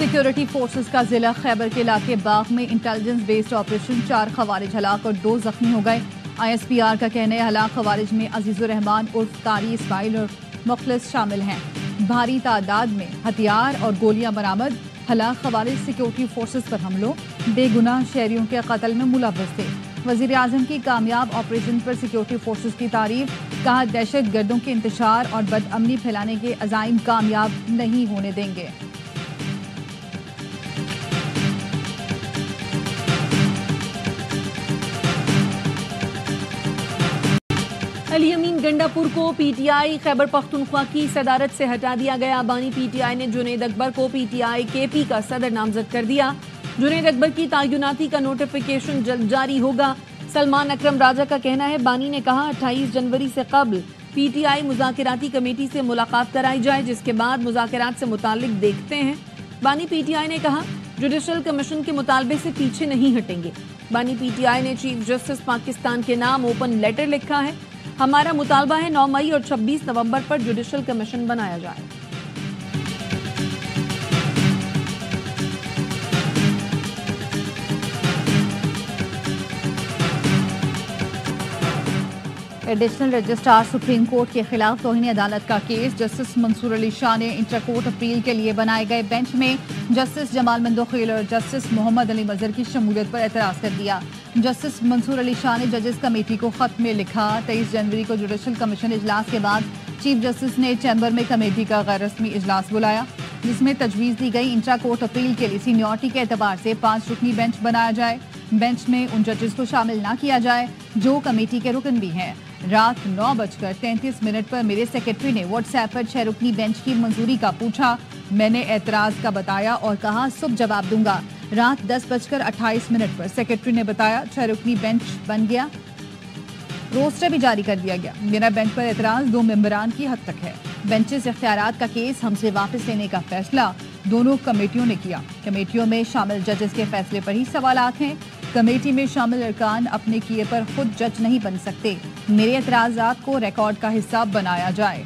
Security forces का जिला खैबर के इलाके बाग में इंटेलिजेंस बेस्ड ऑपरेशन 4 खवारिज हलाक और 2 जख्मी हो गए। ISPR का कहना है हलाक खवारिज में अजीजुर रहमान उर्फ कारी इस्माइल और मुखलिस शामिल हैं। भारी तादाद में हथियार और गोलियां बरामद। हलाक खवारिज सिक्योरिटी फोर्सेस पर हमलों, बेगुनाह शहरियों के कत्ल में मुलव्वस थे। वजीर आजम की कामयाब ऑपरेशन पर सिक्योरिटी फोर्सेस की तारीफ। कहा दहशत गर्दों के इंतशार और बदअमनी फैलाने के अज़ाइम कामयाब नहीं होने देंगे। अली अमीन गंडापुर को PTI खैबर पख्तूनख्वा की सदारत से हटा दिया गया। बानी PTI ने जुनैद अकबर को PTI KP का सदर नामजद कर दिया। जुनैद अकबर की तैनाती का नोटिफिकेशन जल्द जारी होगा। सलमान अकरम राजा का कहना है बानी ने कहा 28 जनवरी से कबल PTI मुज़ाकिराती कमेटी से मुलाकात कराई जाए, जिसके बाद मुज़ाकिरात से मुताल्लिक देखते हैं। बानी PTI ने कहा जुडिशल कमीशन के मुतालबे से पीछे नहीं हटेंगे। बानी PTI ने चीफ जस्टिस पाकिस्तान के नाम ओपन लेटर लिखा है। हमारा मुतालबा है 9 मई और 26 नवंबर पर जुडिशल कमीशन बनाया जाए। एडिशनल रजिस्ट्रार सुप्रीम कोर्ट के खिलाफ तौहीन अदालत का केस। जस्टिस मंसूर अली शाह ने इंटर कोर्ट अपील के लिए बनाए गए बेंच में जस्टिस जमाल मंदोखिल और जस्टिस मोहम्मद अली मजहर की शमूलियत पर एतराज़ कर दिया। जस्टिस मंसूर अली शाह ने जजेस कमेटी को खत में लिखा 23 जनवरी को जुडिशल कमीशन इजलास के बाद चीफ जस्टिस ने चैम्बर में कमेटी का गैर रस्मी इजलास बुलाया, जिसमें तजवीज़ दी गई इंट्रा कोर्ट अपील के लिए सीनियरिटी के एतबार से 5 रुकनी बेंच बनाया जाए। बेंच में उन जजेस को शामिल ना किया जाए जो कमेटी के रुकन भी हैं। रात 9:33 पर मेरे सेक्रेटरी ने व्हाट्सएप पर 6 रुकनी बेंच की मंजूरी का पूछा। मैंने एतराज़ का बताया और कहा सुबह जवाब दूंगा। रात 10:28 पर सेक्रेटरी ने बताया 6 रुकनी बेंच बन गया। रोस्टर भी जारी कर दिया गया। मेरा बेंच पर एतराज़ 2 मेंबरान की हद तक है। बेंचेस इख्तियारात का केस हमसे वापस लेने का फैसला दोनों कमेटियों ने किया। कमेटियों में शामिल जजेस के फैसले पर ही सवालात हैं। कमेटी में शामिल अरकान अपने किए पर खुद जज नहीं बन सकते। मेरे एतराज़ात को रिकॉर्ड का हिस्सा बनाया जाए।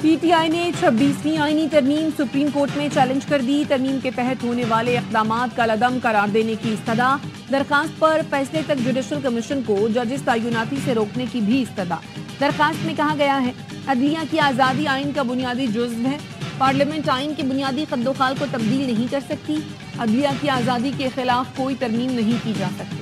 PTI ने 26वीं आईनी तरमीम सुप्रीम कोर्ट में चैलेंज कर दी। तरमीम के तहत होने वाले इक़दामात का लदम करार देने की इस्तदा। दरखास्त पर फैसले तक जुडिशल कमीशन को जजेस तैनाती से रोकने की भी इस्तदा। दरखास्त में कहा गया है अदलिया की आज़ादी आइन का बुनियादी जुज़्व है। पार्लियामेंट आइन के बुनियादी खद्दोखाल को तब्दील नहीं कर सकती। अदलिया की आज़ादी के खिलाफ कोई तरमीम नहीं की जा सकती।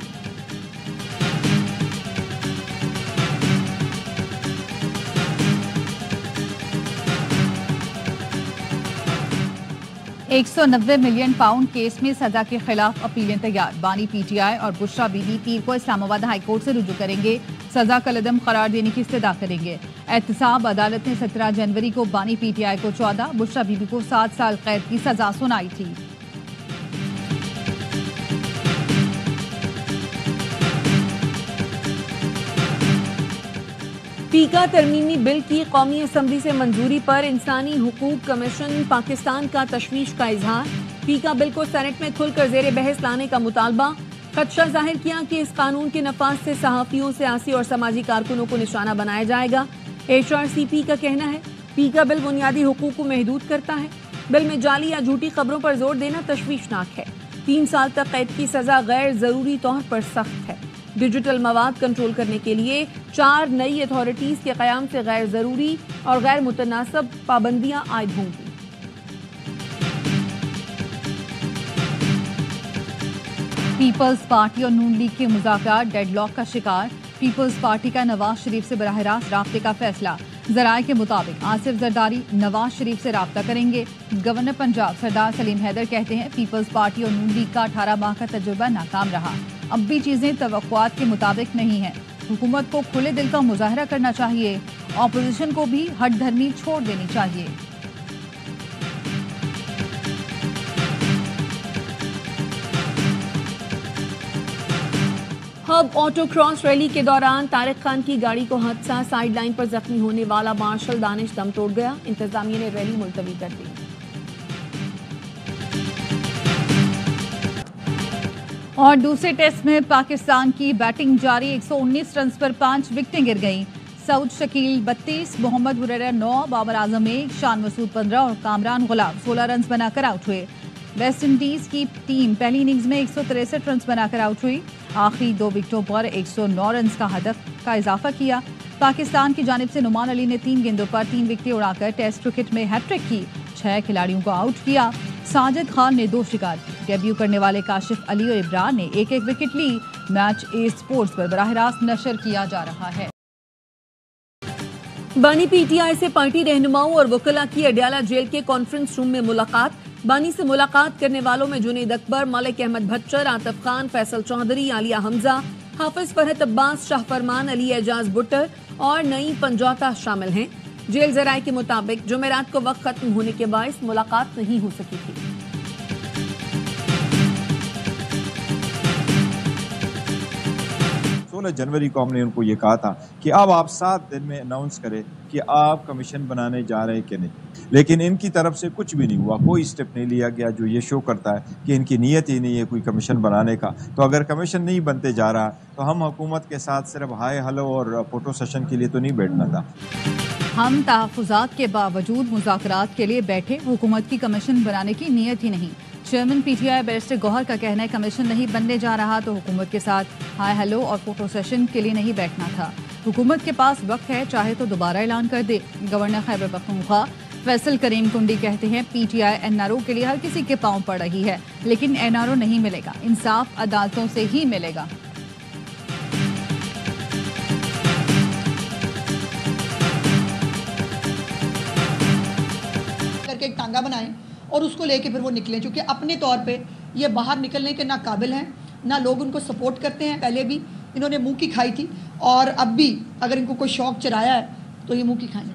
£190 मिलियन केस में सजा के खिलाफ अपीलें तैयार। बानी PTI और बुशरा बीबी पीर को इस्लामाबाद हाई कोर्ट से रुजू करेंगे। सजा का लदम करार देने की इस्तदा करेंगे। एहतसाब अदालत ने 17 जनवरी को बानी PTI को 14, बुशरा बीबी को 7 साल कैद की सजा सुनाई थी। पीका तरमीमी बिल की कौमी असम्बली से मंजूरी पर इंसानी हुकूक कमीशन पाकिस्तान का तशवीश का इजहार। पीका बिल को सेनेट में खुलकर जेर बहस लाने का मुतालबा। खदशा जाहिर किया कि इस कानून के नफाज से सहाफियों, सियासी और समाजी कारकुनों को निशाना बनाया जाएगा। HRCP का कहना है पीका बिल बुनियादी हुकूक को महदूद करता है। बिल में जाली या झूठी खबरों पर जोर देना तशवीशनाक है। 3 साल तक कैद की सजा गैर जरूरी तौर पर सख्त है। डिजिटल मवाद कंट्रोल करने के लिए 4 नई अथॉरिटीज के क़याम से गैर जरूरी और गैर मुतनासिब पाबंदियां आयद होंगी। पीपल्स पार्टी और नून लीग के मुज़ाकरात डेडलॉक का शिकार। पीपल्स पार्टी का नवाज शरीफ से बराह रास्त राब्ते का फैसला। ज़राए के मुताबिक आसिफ जरदारी नवाज शरीफ से राब्ता करेंगे। गवर्नर पंजाब सरदार सलीम हैदर कहते हैं पीपल्स पार्टी और नून लीग का 18 माह का तजुर्बा नाकाम रहा। अब भी चीजें तवक्कुआत के मुताबिक नहीं हैं। हुकूमत को खुले दिल का मुजाहरा करना चाहिए। ऑपोजिशन को भी हट धर्मी छोड़ देनी चाहिए। हब ऑटो क्रॉस रैली के दौरान तारिक खान की गाड़ी को हादसा। साइड लाइन पर जख्मी होने वाला मार्शल दानिश दम तोड़ गया। इंतजामिया ने रैली मुलतवी कर दी। اور دوسرے ٹیسٹ میں پاکستان کی بیٹنگ جاری 119 رنز پر 5 وکٹیں گر گئیں. سعود شکیل 32, محمد ہریرہ 9, بابر اعظم 1, شان مسعود 15 اور کامران غلام 16 رنز بنا کر آؤٹ ہوئے. ویسٹ انڈیز کی ٹیم پہلی اننگز میں 163 رنز بنا کر آؤٹ ہوئی. آخری 2 وکٹوں پر 109 رنز کا ہدف کا اضافہ کیا. پاکستان کی جانب سے نعمان علی نے 3 گیندوں پر 3 وکٹیں اڑا کر ٹیسٹ کرکٹ میں ہیٹ ٹرک کی. 6 کھلاڑیوں کو آؤٹ کیا. ساجد خان نے 2 شکار کی. ڈیبیو کرنے والے کاشف علی اور ابرار نے ایک وکٹ لی. میچ اے سپورٹس پر براہ راست نشر کیا جا رہا ہے. بانی پی ٹی آئی سے پارٹی رہنماؤں اور وکلاء کی اڈیالہ جیل کے کانفرنس روم میں ملاقات. بانی سے ملاقات کرنے والوں میں جنید اکبر, ملک احمد بھچر, عاطف خان, فیصل چودھری, عالیہ حمزہ, حافظ فرحت عباس, شاہ فرمان, علی اعجاز بٹر اور نعیم پنجوتا شامل ہیں. جیل ذرائع کے مطابق جمعرات کو وقت ختم ہونے کے باعث ملاقات نہیں ہو سکی تھی. 16 جنوری کو ہم نے ان کو یہ کہا تھا کہ اب آپ 7 دن میں اناؤنس کریں کہ آپ کمیشن بنانے جا رہے ہیں کہ نہیں, لیکن ان کی طرف سے کچھ بھی نہیں ہوا. کوئی اسٹیپ نہیں لیا گیا جو یہ شو کرتا ہے کہ ان کی نیت ہی نہیں ہے کوئی کمیشن بنانے کا. تو اگر کمیشن نہیں بنتے جا رہا تو ہم حکومت کے ساتھ صرف ہائے ہلو اور فوٹو سیشن کے لیے تو نہیں بیٹھنا تھا. ہم تحفظات کے باوجود مذاکرات کے لیے بیٹھے, حکومت کی کمیشن بنانے کی نیت ہی نہیں. Chairman P T I barrister Gohar کا کہنا ہے کمیشن نہیں بننے جا رہا تو حکومت کے ساتھ ہائے ہلو اور فوٹو سیشن کے لیے نہیں بیٹھنا تھا. حکومت کے پاس وقت ہے, چاہے تو دوبارہ اعلان کر دے. گورنر خیبر پختونخوا فیصل کریم کنڈی کہتے ہیں P T I N R O کے لیے ہر کسی کے پاؤں پڑ رہی ہے, لیکن این آر او نہیں ملے گا, انصاف عدالتوں سے ہی ملے گا. ایک ٹانگا بنائیں اور اس کو لے کے پھر وہ نکلیں, چونکہ اپنے طور پہ یہ باہر نکلنے کے نہ قابل ہیں نہ لوگ ان کو سپورٹ کرتے ہیں. پہلے بھی انہوں نے منہ کی کھائی تھی اور اب بھی اگر ان کو کوئی شوق چرایا ہے تو یہ منہ کی کھائیں.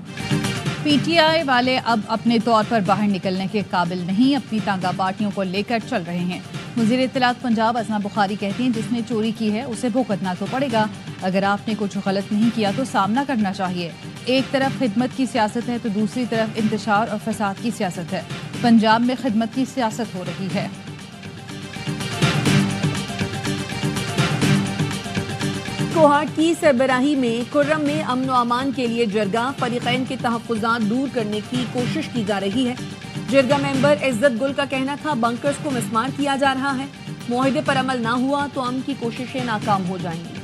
پی ٹی آئی والے اب اپنے طور پر باہر نکلنے کے قابل نہیں, اپنی ٹانگا پارٹیوں کو لے کر چل رہے ہیں. وزیر اطلاعات پنجاب اسما بخاری کہتی ہیں جس نے چوری کی ہے اسے بھگتنا تو پڑے گا. اگر آپ نے کچھ غلط نہیں کیا تو سامنا کرنا چاہیے. ایک طرف خدمت کی سیاست ہے تو دوسری طرف انتشار اور فساد کی سیاست ہے. پنجاب میں خدمت کی سیاست ہو رہی ہے. کوہاٹ کی سربراہی میں کرم میں امن و امان کے لیے جرگہ, فریقین کے تحفظات دور کرنے کی کوشش کی جا رہی ہے. جرگہ ممبر عزت گل کا کہنا تھا بنکرز کو مسمار کیا جا رہا ہے, معاہدے پر عمل نہ ہوا تو امن کی کوششیں ناکام ہو جائیں گی.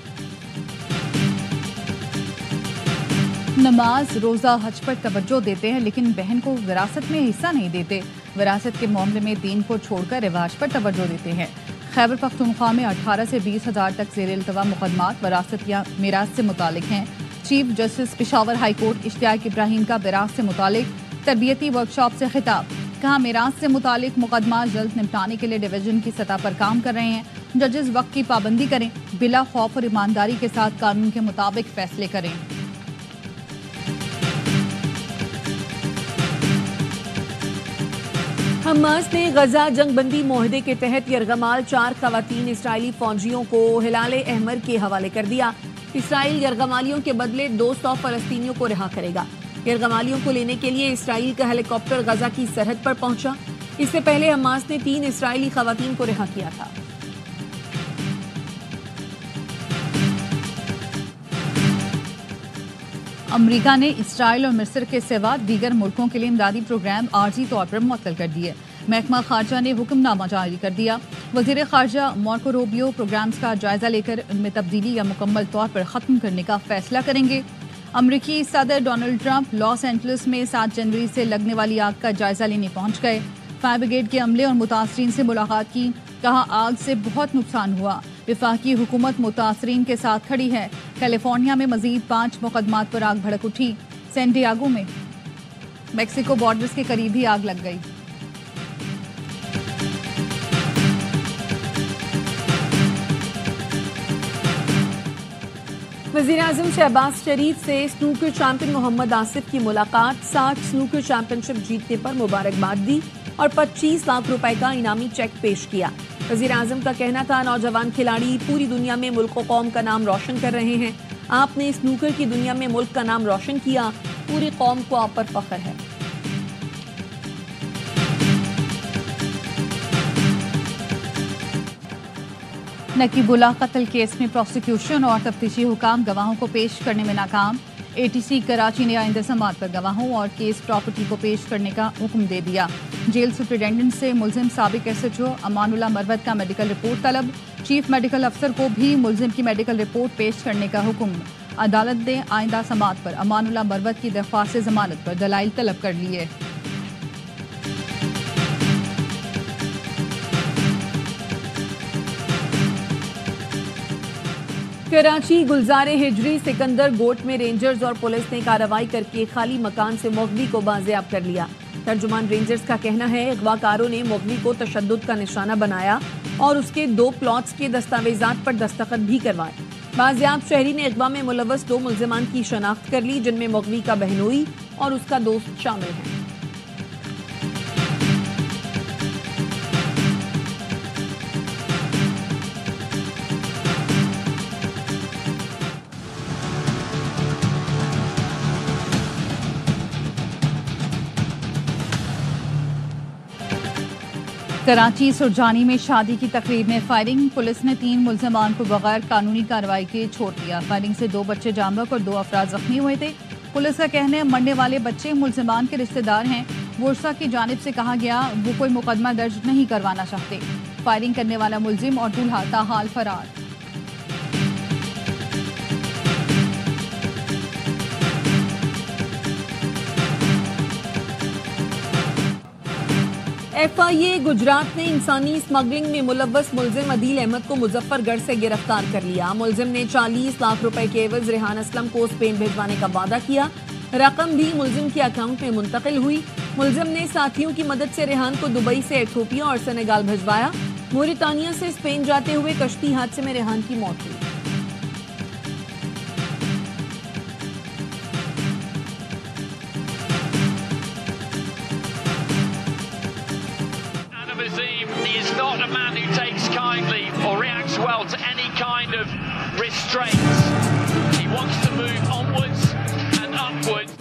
نماز روزہ حج پر توجہ دیتے ہیں لیکن بہن کو وراثت میں حصہ نہیں دیتے. وراثت کے معاملے میں دین کو چھوڑ کر رواج پر توجہ دیتے ہیں. خیبر پختونخوا میں 18 سے 20 ہزار تک زیر التوا مقدمات وراثت یا میراث سے متعلق ہیں. Chief justice Peshawar high court Ishtiaq Ibrahim کا میراث سے متعلق تربیتی ورکشاپ سے خطاب. کہا میراث سے متعلق مقدمات جلد نمٹانے کے لیے ڈویژن کی سطح پر کام کر رہے ہیں. ججز وقت کی پابندی کریں, بلا خوف اور ایمانداری کے ساتھ قانون کے مطابق فیصلے کریں. حماس نے غزہ جنگ بندی معاہدے کے تحت یرغمال 4 خواتین اسرائیلی فوجیوں کو ہلال احمر کے حوالے کر دیا. اسرائیل یرغمالیوں کے بدلے 200 فلسطینیوں کو رہا کرے گا. یرغمالیوں کو لینے کے لیے اسرائیل کا ہیلی کاپٹر غزہ کی سرحد پر پہنچا. اس سے پہلے حماس نے 3 اسرائیلی خواتین کو رہا کیا تھا. امریکہ نے اسرائیل اور مصر کے سوا دیگر ملکوں کے لیے امدادی پروگرام عارضی طور پر معطل کر دیے. محکمہ خارجہ نے حکم نامہ جاری کر دیا. وزیر خارجہ مارکو روبیو پروگرامز کا جائزہ لے کر ان میں تبدیلی یا مکمل طور پر ختم کرنے کا فیصلہ کریں گے. امریکی صدر ڈونلڈ ٹرمپ لاس اینجلس میں 7 جنوری سے لگنے والی آگ کا جائزہ لینے پہنچ گئے. فائر بریگیڈ کے عملے اور متاثرین سے ملاقات کی. کہا آگ سے بہت نقصان ہوا. وفاقی حکومت متاثرین کے ساتھ کھڑی ہے. کیلیفورنیا میں مزید 5 مقدمات پر آگ بھڑک اٹھی. سین ڈیاگو میں میکسیکو بارڈرز کے قریب ہی آگ لگ گئی. وزیراعظم شہباز شریف سے سنوکر چیمپئن محمد آصف کی ملاقات. 60 سنوکر چیمپئن شپ جیتنے پر مبارکباد دی اور 25 لاکھ روپے کا انعامی چیک پیش کیا. وزیراعظم کا کہنا تھا نوجوان کھلاڑی پوری دنیا میں ملک و قوم کا نام روشن کر رہے ہیں. آپ نے سنوکر کی دنیا میں ملک کا نام روشن کیا. پوری قوم کو آپ پر فخر ہے. नकीबुल्लाह कत्ल केस में प्रोसिक्यूशन और तफ्तीशी हुकाम गवाहों को पेश करने में नाकाम। ATC कराची ने आइंदा समात पर गवाहों और केस प्रॉपर्टी को पेश करने का हुक्म दे दिया। जेल सुप्रिटेंडेंट से मुलजिम साबिक SHO अमानुल्लाह मरवत का मेडिकल रिपोर्ट तलब। चीफ मेडिकल अफसर को भी मुलजिम की मेडिकल रिपोर्ट पेश करने का हुक्म। अदालत ने आइंदा समात पर अमानुल्लाह मरवत की दरख्वास्त जमानत पर दलाइल तलब कर लिए। कराची गुलजारे हिजरी सिकंदर गोट में रेंजर्स और पुलिस ने कार्रवाई करके खाली मकान से मुग़वी को बाजियाब कर लिया। तर्जुमान रेंजर्स का कहना है अगवाकारों ने मुग़वी को तशद्दुद का निशाना बनाया और उसके 2 प्लॉट्स के दस्तावेजात पर दस्तखत भी करवाए। बाजियाब शहरी ने अगवा में मुलव्वस 2 मुल्जिमान की शनाख्त कर ली, जिनमें मुग़वी का बहनोई और उसका दोस्त शामिल हैं। कराची सुरजानी में शादी की तकरीब में फायरिंग। पुलिस ने 3 मुल्जिमान को बगैर कानूनी कार्रवाई के छोड़ दिया। फायरिंग से 2 बच्चे जामबक और 2 अफराद जख्मी हुए थे। पुलिस का कहना है मरने वाले बच्चे मुल्जिमान के रिश्तेदार हैं। वर्षा की जानिब से कहा गया वो कोई मुकदमा दर्ज नहीं करवाना चाहते। फायरिंग करने वाला मुल्जिम और दूल्हा ताहाल फरार। FIA गुजरात ने इंसानी स्मगलिंग में मुलव्वस मुल्जिम अदील अहमद को मुजफ्फरगढ़ से गिरफ्तार कर लिया। मुल्जिम ने 40 लाख रुपए के एवज रेहान असलम को स्पेन भिजवाने का वादा किया। रकम भी मुल्जिम के अकाउंट में मुंतकिल हुई। मुल्जिम ने साथियों की मदद से रेहान को दुबई से एथियोपिया और सेनेगाल भिजवाया। मोरितानिया से स्पेन जाते हुए कश्ती हादसे में रेहान की मौत हुई। He is not a man who takes kindly or reacts well to any kind of restraints. He wants to move onwards and upwards.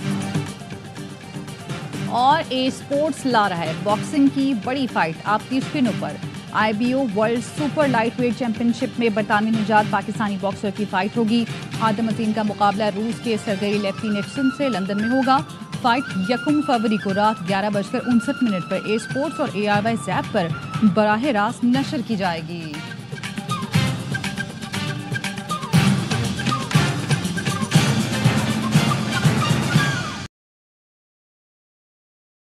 और ए स्पोर्ट्स ला रहा है बॉक्सिंग की बड़ी फाइट आपकी स्क्रीनों पर। IBO world super light weight championship में बरतानवी निजात Pakistani boxer की फाइट होगी। आदम अजीम का मुकाबला रूस के सरगई लेफ्टिनेक्सन से लंदन में होगा। फाइट 1 फरवरी को रात 11:59 पर ए स्पोर्ट्स और ARY ज़ैप पर बराह रास्त नशर की जाएगी।